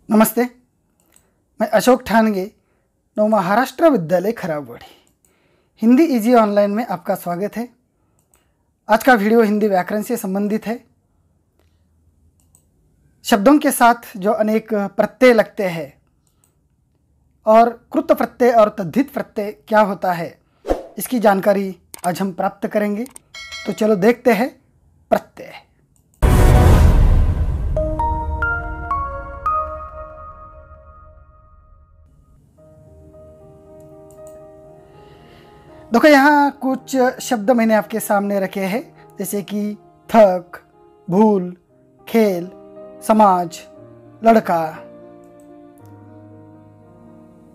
नमस्ते, मैं अशोक ठानगे, नव महाराष्ट्र विद्यालय खराबवाड़ी हिंदी इजी ऑनलाइन में आपका स्वागत है। आज का वीडियो हिंदी व्याकरण से संबंधित है। शब्दों के साथ जो अनेक प्रत्यय लगते हैं और कृत प्रत्यय और तद्धित प्रत्यय क्या होता है, इसकी जानकारी आज हम प्राप्त करेंगे। तो चलो देखते हैं प्रत्यय। देखो, यहाँ कुछ शब्द मैंने आपके सामने रखे हैं, जैसे कि थक, भूल, खेल, समाज, लड़का,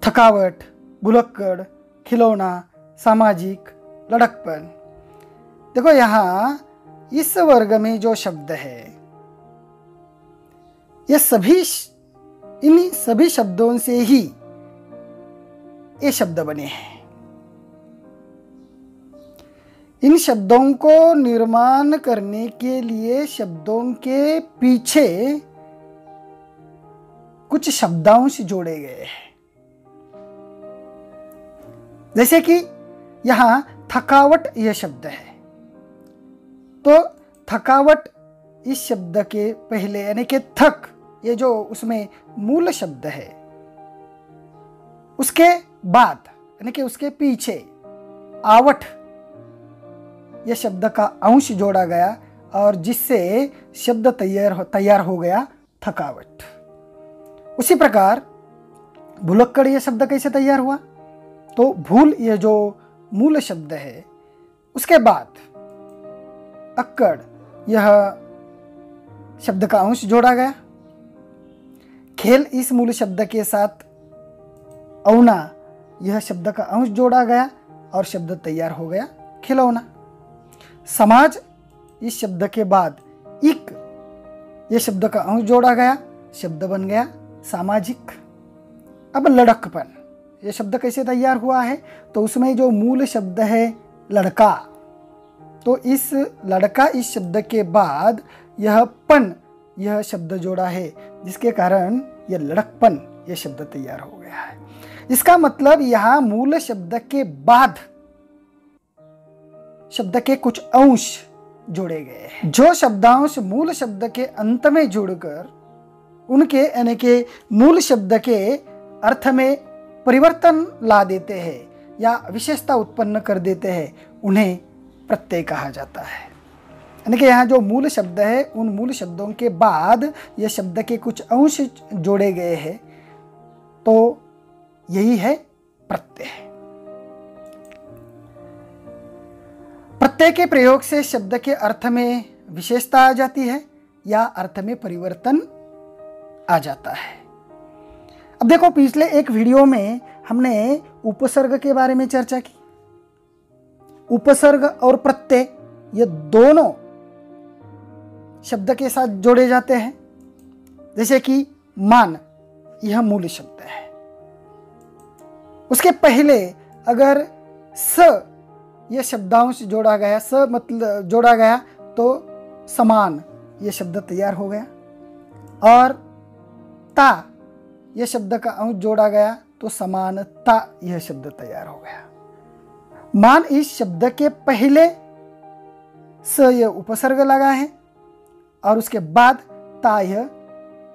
थकावट, भुलक्कड़, खिलौना, सामाजिक, लड़कपन। देखो, यहाँ इस वर्ग में जो शब्द है, ये इन सभी शब्दों से ही ये शब्द बने हैं। इन शब्दों को निर्माण करने के लिए शब्दों के पीछे कुछ शब्दांश जोड़े गए हैं। जैसे कि यहां थकावट यह शब्द है, तो थकावट इस शब्द के पहले यानी कि थक, ये जो उसमें मूल शब्द है, उसके बाद यानी कि उसके पीछे आवट यह शब्द का अंश जोड़ा गया और जिससे शब्द तैयार हो गया थकावट। उसी प्रकार भुलक्कड़ यह शब्द कैसे तैयार हुआ, तो भूल यह जो मूल शब्द है, उसके बाद अक्कड़ यह शब्द का अंश जोड़ा गया। खेल इस मूल शब्द के साथ औना यह शब्द का अंश जोड़ा गया और शब्द तैयार हो गया खिलौना। समाज इस शब्द के बाद इक यह शब्द का अंश जोड़ा गया, शब्द बन गया सामाजिक। अब लड़कपन यह शब्द कैसे तैयार हुआ है, तो उसमें जो मूल शब्द है लड़का, तो इस लड़का इस शब्द के बाद यह शब्द जोड़ा है, जिसके कारण यह लड़कपन यह शब्द तैयार हो गया है। इसका मतलब यहाँ मूल शब्द के बाद शब्द के कुछ अंश जोड़े गए हैं, जो शब्दांश मूल शब्द के अंत में जुड़कर उनके यानी के मूल शब्द के अर्थ में परिवर्तन ला देते हैं या विशेषता उत्पन्न कर देते हैं, उन्हें प्रत्यय कहा जाता है। यानी कि यहाँ जो मूल शब्द है, उन मूल शब्दों के बाद यह शब्द के कुछ अंश जोड़े गए हैं, तो यही है प्रत्यय। प्रत्यय के प्रयोग से शब्द के अर्थ में विशेषता आ जाती है या अर्थ में परिवर्तन आ जाता है। अब देखो, पिछले एक वीडियो में हमने उपसर्ग के बारे में चर्चा की। उपसर्ग और प्रत्यय ये दोनों शब्द के साथ जोड़े जाते हैं। जैसे कि मान, यह मूल शब्द है, उसके पहले अगर स यह शब्दांश जोड़ा गया, स मतलब जोड़ा गया, तो समान यह शब्द तैयार हो गया। और ता यह शब्द का अंश जोड़ा गया, तो समानता यह शब्द तैयार हो गया। मान इस शब्द के पहले स यह उपसर्ग लगा है और उसके बाद ता यह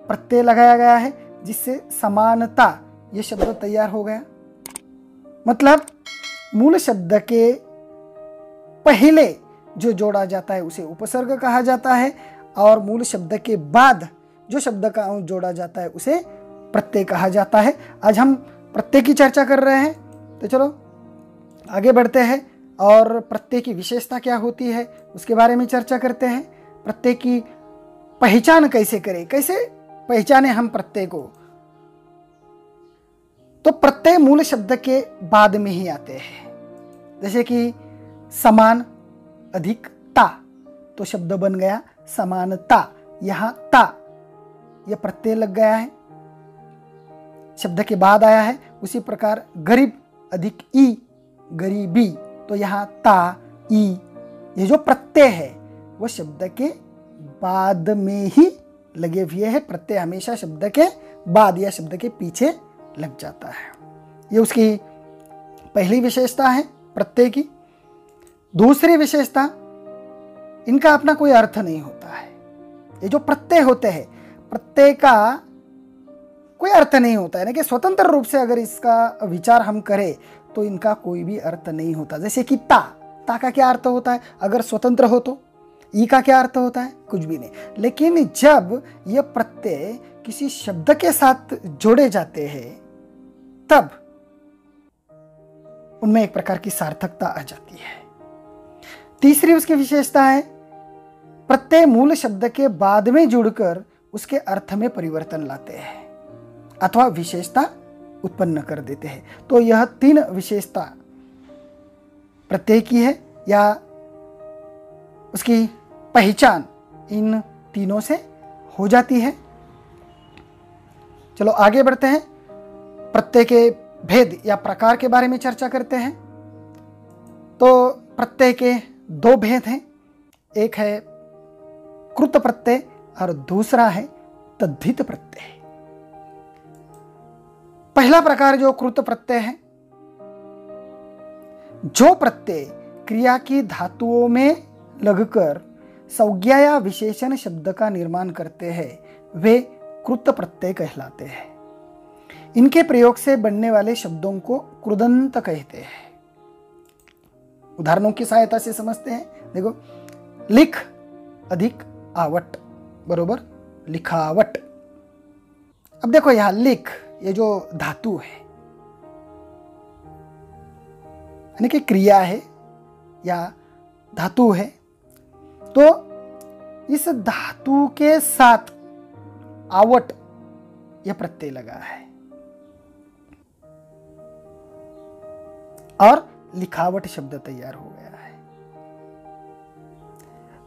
प्रत्यय लगाया गया है, जिससे समानता यह शब्द तैयार हो गया। मतलब मूल शब्द के पहले जो जोड़ा जाता है उसे उपसर्ग कहा जाता है और मूल शब्द के बाद जो शब्द का अंश जोड़ा जाता है उसे प्रत्यय कहा जाता है। आज हम प्रत्यय की चर्चा कर रहे हैं, तो चलो आगे बढ़ते हैं और प्रत्यय की विशेषता क्या होती है उसके बारे में चर्चा करते हैं। प्रत्यय की पहचान कैसे करें, कैसे पहचाने हम प्रत्यय को, तो प्रत्यय मूल शब्द के बाद में ही आते हैं। जैसे कि समान अधिक ता, तो शब्द बन गया समानता। यहां ता यह प्रत्यय लग गया है, शब्द के बाद आया है। उसी प्रकार गरीब अधिक ई, गरीबी, तो यहां ता ई ये जो प्रत्यय है वह शब्द के बाद में ही लगे हुए हैं। प्रत्यय हमेशा शब्द के बाद या शब्द के पीछे लग जाता है। ये उसकी पहली विशेषता है प्रत्यय की। दूसरी विशेषता, इनका अपना कोई अर्थ नहीं होता है। ये जो प्रत्यय होते हैं, प्रत्यय का कोई अर्थ नहीं होता है, यानी कि स्वतंत्र रूप से अगर इसका विचार हम करें तो इनका कोई भी अर्थ नहीं होता। जैसे कि ता का क्या अर्थ होता है अगर स्वतंत्र हो तो? ई का क्या अर्थ होता है? कुछ भी नहीं। लेकिन जब यह प्रत्यय किसी शब्द के साथ जोड़े जाते हैं तब उनमें एक प्रकार की सार्थकता आ जाती है। तीसरी उसकी विशेषता है, प्रत्यय मूल शब्द के बाद में जुड़कर उसके अर्थ में परिवर्तन लाते हैं अथवा विशेषता उत्पन्न कर देते हैं। तो यह 3 विशेषता प्रत्यय की है या उसकी पहचान इन तीनों से हो जाती है। चलो आगे बढ़ते हैं, प्रत्यय के भेद या प्रकार के बारे में चर्चा करते हैं। तो प्रत्यय के 2 भेद हैं, एक है कृत प्रत्यय और दूसरा है तद्धित प्रत्यय। पहला प्रकार जो कृत प्रत्यय है, जो प्रत्यय क्रिया की धातुओं में लगकर संज्ञा या विशेषण शब्द का निर्माण करते हैं वे कृत प्रत्यय कहलाते हैं। इनके प्रयोग से बनने वाले शब्दों को कृदंत कहते हैं। उदाहरणों की सहायता से समझते हैं। देखो, लिख अधिक आवट बरोबर लिखावट। अब देखो यहां लिख, ये जो धातु है यानी कि क्रिया है या धातु है, तो इस धातु के साथ आवट यह प्रत्यय लगा है और लिखावट शब्द तैयार हो गया है।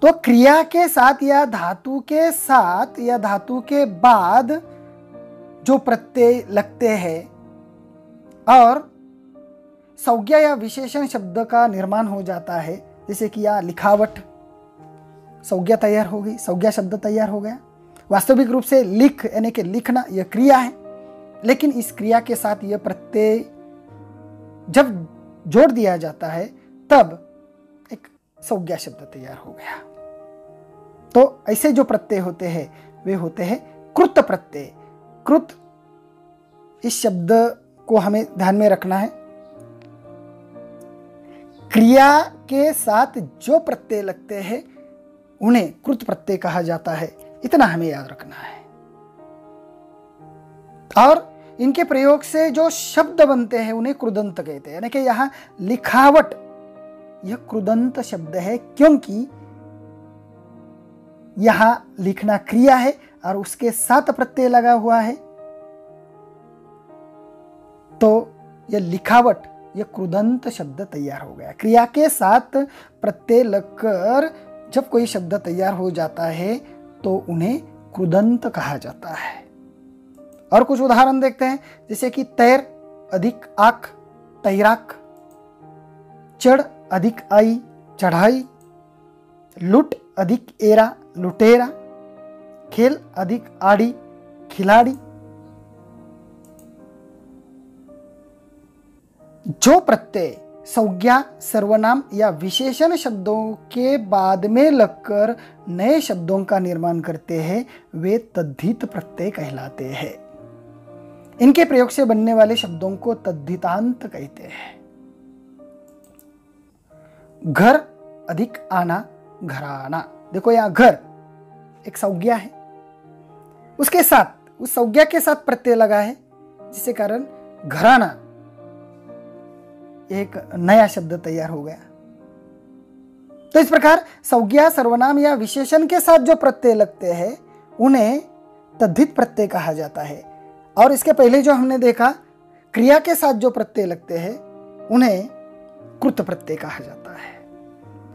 तो क्रिया के साथ या धातु के साथ या धातु के बाद जो प्रत्यय लगते हैं और संज्ञा या विशेषण शब्द का निर्माण हो जाता है, जैसे कि या लिखावट, संज्ञा तैयार हो गई, संज्ञा शब्द तैयार हो गया। वास्तविक रूप से लिख यानी कि लिखना यह क्रिया है, लेकिन इस क्रिया के साथ यह प्रत्यय जब जोड़ दिया जाता है तब एक संज्ञा शब्द तैयार हो गया। तो ऐसे जो प्रत्यय होते हैं वे होते हैं कृत प्रत्यय। कृत, इस शब्द को हमें ध्यान में रखना है। क्रिया के साथ जो प्रत्यय लगते हैं उन्हें कृत प्रत्यय कहा जाता है, इतना हमें याद रखना है। और इनके प्रयोग से जो शब्द बनते हैं उन्हें कृदंत कहते हैं। यानी कि यहां लिखावट यह कृदंत शब्द है, क्योंकि यहां लिखना क्रिया है और उसके साथ प्रत्यय लगा हुआ है। तो यह लिखावट, यह कृदंत शब्द तैयार हो गया। क्रिया के साथ प्रत्यय लगकर जब कोई शब्द तैयार हो जाता है तो उन्हें कृदंत कहा जाता है। और कुछ उदाहरण देखते हैं, जैसे कि तैर अधिक आख तैराक, चढ़ अधिक आई चढ़ाई, लुट अधिक एरा लुटेरा, खेल अधिक आड़ी खिलाड़ी। जो प्रत्यय संज्ञा, सर्वनाम या विशेषण शब्दों के बाद में लगकर नए शब्दों का निर्माण करते हैं वे तद्धित प्रत्यय कहलाते हैं। इनके प्रयोग से बनने वाले शब्दों को तद्धितांत कहते हैं। घर अधिक आना घराना। देखो यहां घर एक संज्ञा है, उसके साथ उस संज्ञा के साथ प्रत्यय लगा है, जिसके कारण घराना एक नया शब्द तैयार हो गया। तो इस प्रकार संज्ञा, सर्वनाम या विशेषण के साथ जो प्रत्यय लगते हैं उन्हें तद्धित प्रत्यय कहा जाता है। और इसके पहले जो हमने देखा, क्रिया के साथ जो प्रत्यय लगते हैं उन्हें कृत प्रत्यय कहा जाता है।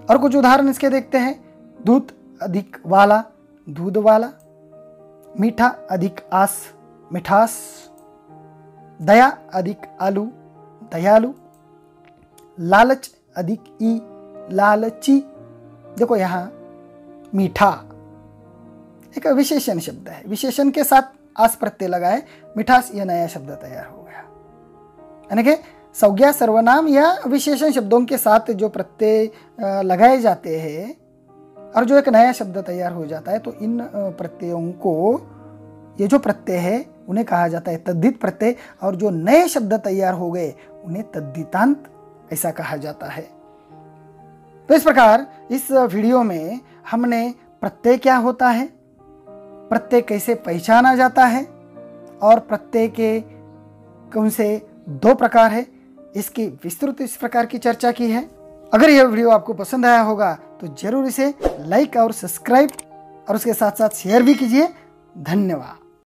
और कुछ उदाहरण इसके देखते हैं। दूध अधिक वाला दूध वाला, मीठा अधिक आस मिठास, दया अधिक आलू दयालु, लालच अधिक ई लालची। देखो यहां मीठा एक विशेषण शब्द है, विशेषण के साथ आस प्रत्यय लगाए मिठास, यह नया शब्द तैयार हो गया। यानी कि संज्ञा, सर्वनाम या विशेषण शब्दों के साथ जो प्रत्यय लगाए जाते हैं और जो एक नया शब्द तैयार हो जाता है, तो इन प्रत्ययों को, ये जो प्रत्यय है उन्हें कहा जाता है तद्धित प्रत्यय, और जो नए शब्द तैयार हो गए उन्हें तद्धितांत ऐसा कहा जाता है। तो इस प्रकार इस वीडियो में हमने प्रत्यय क्या होता है, प्रत्यय कैसे पहचाना जाता है और प्रत्यय के कौन से 2 प्रकार है, इसकी विस्तृत इस प्रकार की चर्चा की है। अगर यह वीडियो आपको पसंद आया होगा तो जरूर इसे लाइक और सब्सक्राइब और उसके साथ साथ शेयर भी कीजिए। धन्यवाद।